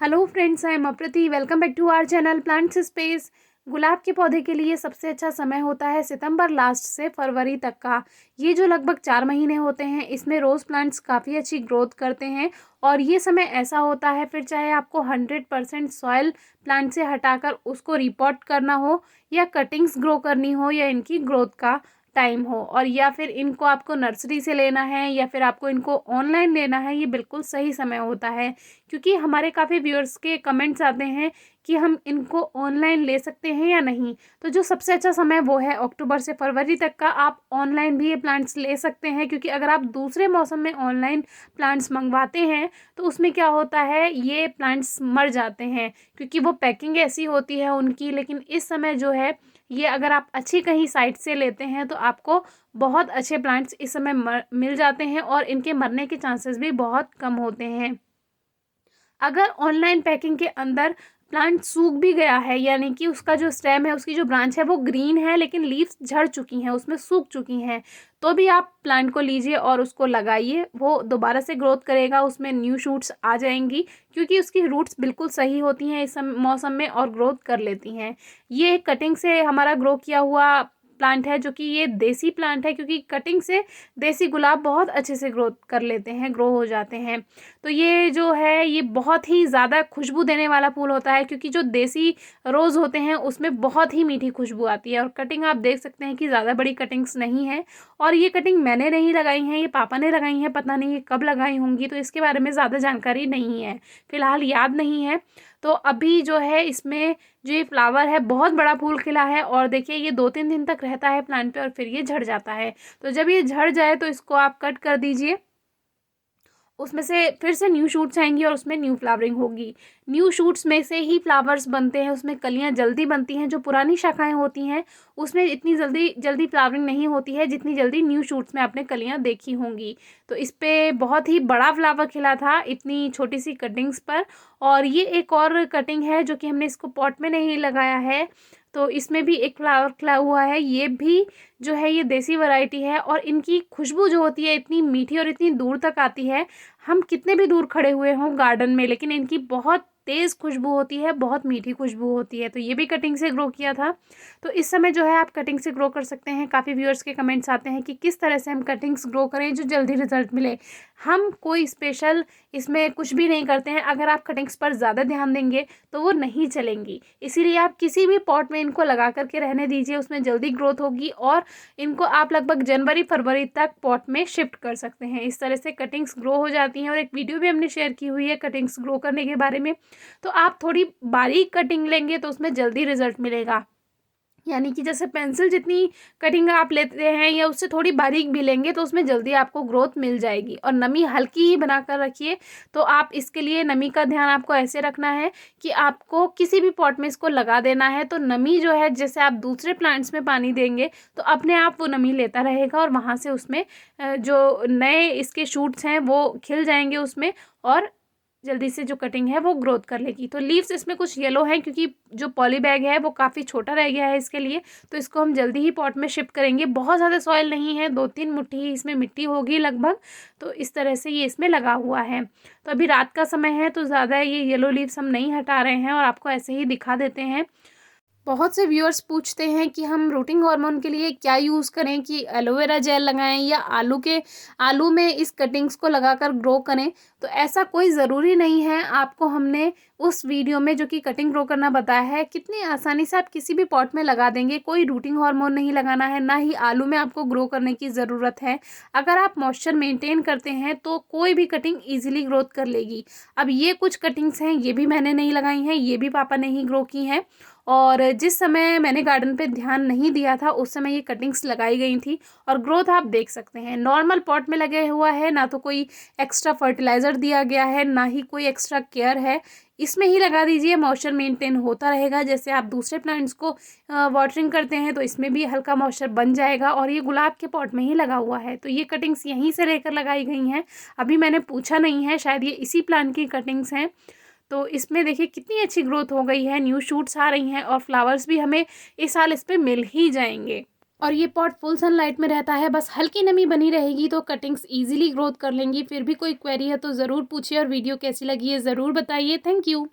Hello friends, I am Aprati. Welcome back to our channel plants space. गुलाब के पौधे के लिए सबसे अच्छा समय होता है सितंबर लास्ट से फरवरी तक का। ये जो लगभग 4 महीने होते हैं, इसमें रोज़ प्लांट्स काफ़ी अच्छी ग्रोथ करते हैं। और ये समय ऐसा होता है, फिर चाहे आपको 100% सॉइल प्लांट से हटाकर उसको रिपोर्ट करना हो, या कटिंग्स ग्रो करनी हो, या इनकी ग्रोथ का टाइम हो, और या फिर इनको आपको नर्सरी से लेना है या फिर आपको इनको ऑनलाइन लेना है, ये बिल्कुल सही समय होता है। क्योंकि हमारे काफ़ी व्यूअर्स के कमेंट्स आते हैं कि हम इनको ऑनलाइन ले सकते हैं या नहीं। तो जो सबसे अच्छा समय वो है अक्टूबर से फरवरी तक का। आप ऑनलाइन भी ये प्लांट्स ले सकते हैं, क्योंकि अगर आप दूसरे मौसम में ऑनलाइन प्लांट्स मंगवाते हैं तो उसमें क्या होता है, ये प्लांट्स मर जाते हैं क्योंकि वो पैकिंग ऐसी होती है उनकी। लेकिन इस समय जो है, ये अगर आप अच्छी कहीं साइट से लेते हैं तो आपको बहुत अच्छे प्लांट्स इस समय मिल जाते हैं, और इनके मरने के चांसेस भी बहुत कम होते हैं। अगर ऑनलाइन पैकिंग के अंदर प्लांट सूख भी गया है, यानी कि उसका जो स्टेम है, उसकी जो ब्रांच है वो ग्रीन है लेकिन लीव्स झड़ चुकी हैं, उसमें सूख चुकी हैं, तो भी आप प्लांट को लीजिए और उसको लगाइए। वो दोबारा से ग्रोथ करेगा, उसमें न्यू शूट्स आ जाएंगी, क्योंकि उसकी रूट्स बिल्कुल सही होती हैं इस मौसम में और ग्रोथ कर लेती हैं। ये कटिंग से हमारा ग्रो किया हुआ प्लांट है, जो कि ये देसी प्लांट है, क्योंकि कटिंग से देसी गुलाब बहुत अच्छे से ग्रोथ कर लेते हैं, ग्रो हो जाते हैं। तो ये जो है, ये बहुत ही ज़्यादा खुशबू देने वाला फूल होता है, क्योंकि जो देसी रोज़ होते हैं उसमें बहुत ही मीठी खुशबू आती है। और कटिंग आप देख सकते हैं कि ज़्यादा बड़ी कटिंग्स नहीं है, और ये कटिंग मैंने नहीं लगाई हैं, ये पापा ने लगाई हैं। पता नहीं ये कब लगाई होंगी, तो इसके बारे में ज़्यादा जानकारी नहीं है, फ़िलहाल याद नहीं है। तो अभी जो है, इसमें जो ये फ्लावर है बहुत बड़ा फूल खिला है, और देखिए ये 2-3 दिन तक रहता है प्लांट पे और फिर ये झड़ जाता है। तो जब ये झड़ जाए तो इसको आप कट कर दीजिए, उसमें से फिर से न्यू शूट्स आएंगी और उसमें न्यू फ्लावरिंग होगी। न्यू शूट्स में से ही फ्लावर्स बनते हैं, उसमें कलियां जल्दी बनती हैं। जो पुरानी शाखाएं होती हैं उसमें इतनी जल्दी जल्दी फ्लावरिंग नहीं होती है जितनी जल्दी न्यू शूट्स में आपने कलियां देखी होंगी। तो इस पे बहुत ही बड़ा फ्लावर खिला था इतनी छोटी सी कटिंग्स पर। और ये एक और कटिंग है जो कि हमने इसको पॉट में नहीं लगाया है, तो इसमें भी एक फ्लावर खिला हुआ है। ये भी जो है, ये देसी वैरायटी है, और इनकी खुशबू जो होती है इतनी मीठी और इतनी दूर तक आती है। हम कितने भी दूर खड़े हुए हों गार्डन में, लेकिन इनकी बहुत तेज़ खुशबू होती है, बहुत मीठी खुशबू होती है। तो ये भी कटिंग से ग्रो किया था। तो इस समय जो है आप कटिंग से ग्रो कर सकते हैं। काफ़ी व्यूअर्स के कमेंट्स आते हैं कि किस तरह से हम कटिंग्स ग्रो करें जो जल्दी रिजल्ट मिले। हम कोई स्पेशल इसमें कुछ भी नहीं करते हैं। अगर आप कटिंग्स पर ज़्यादा ध्यान देंगे तो वो नहीं चलेंगी, इसीलिए आप किसी भी पॉट में इनको लगा करके रहने दीजिए, उसमें जल्दी ग्रोथ होगी। और इनको आप लगभग जनवरी फरवरी तक पॉट में शिफ्ट कर सकते हैं। इस तरह से कटिंग्स ग्रो हो जाती हैं, और एक वीडियो भी हमने शेयर की हुई है कटिंग्स ग्रो करने के बारे में। तो आप थोड़ी बारीक कटिंग लेंगे तो उसमें जल्दी रिजल्ट मिलेगा, यानी कि जैसे पेंसिल जितनी कटिंग आप लेते हैं या उससे थोड़ी बारीक भी लेंगे तो उसमें जल्दी आपको ग्रोथ मिल जाएगी। और नमी हल्की ही बनाकर रखिए। तो आप इसके लिए नमी का ध्यान आपको ऐसे रखना है कि आपको किसी भी पॉट में इसको लगा देना है, तो नमी जो है, जैसे आप दूसरे प्लांट्स में पानी देंगे तो अपने आप वो नमी लेता रहेगा, और वहाँ से उसमें जो नए इसके शूट्स हैं वो खिल जाएंगे उसमें, और जल्दी से जो कटिंग है वो ग्रोथ कर लेगी। तो लीव्स इसमें कुछ येलो हैं, क्योंकि जो पॉली बैग है वो काफ़ी छोटा रह गया है इसके लिए। तो इसको हम जल्दी ही पॉट में शिफ्ट करेंगे। बहुत ज़्यादा सॉइल नहीं है, 2-3 मुट्ठी ही इसमें मिट्टी होगी लगभग। तो इस तरह से ये इसमें लगा हुआ है। तो अभी रात का समय है, तो ज़्यादा ये येलो लीव्स हम नहीं हटा रहे हैं, और आपको ऐसे ही दिखा देते हैं। बहुत से व्यूअर्स पूछते हैं कि हम रूटिंग हार्मोन के लिए क्या यूज़ करें, कि एलोवेरा जेल लगाएं या आलू में इस कटिंग्स को लगाकर ग्रो करें। तो ऐसा कोई ज़रूरी नहीं है। आपको हमने उस वीडियो में जो कि कटिंग ग्रो करना बताया है, कितनी आसानी से आप किसी भी पॉट में लगा देंगे। कोई रूटिंग हार्मोन नहीं लगाना है, ना ही आलू में आपको ग्रो करने की ज़रूरत है। अगर आप मॉइस्चर मेंटेन करते हैं तो कोई भी कटिंग ईजिली ग्रोथ कर लेगी। अब ये कुछ कटिंग्स हैं, ये भी मैंने नहीं लगाई हैं, ये भी पापा ने ही ग्रो की हैं। और जिस समय मैंने गार्डन पे ध्यान नहीं दिया था उस समय ये कटिंग्स लगाई गई थी, और ग्रोथ आप देख सकते हैं। नॉर्मल पॉट में लगे हुआ है, ना तो कोई एक्स्ट्रा फर्टिलाइज़र दिया गया है, ना ही कोई एक्स्ट्रा केयर है। इसमें ही लगा दीजिए, मॉइस्चर मेंटेन होता रहेगा। जैसे आप दूसरे प्लांट्स को वाटरिंग करते हैं तो इसमें भी हल्का मॉइस्चर बन जाएगा, और ये गुलाब के पॉट में ही लगा हुआ है। तो ये कटिंग्स यहीं से लेकर लगाई गई हैं। अभी मैंने पूछा नहीं है, शायद ये इसी प्लांट की कटिंग्स हैं। तो इसमें देखिए कितनी अच्छी ग्रोथ हो गई है, न्यू शूट्स आ रही हैं, और फ्लावर्स भी हमें इस साल इस पे मिल ही जाएंगे। और ये पॉट फुल सनलाइट में रहता है, बस हल्की नमी बनी रहेगी तो कटिंग्स इजीली ग्रोथ कर लेंगी। फिर भी कोई क्वेरी है तो ज़रूर पूछिए और वीडियो कैसी लगी है ज़रूर बताइए। Thank you.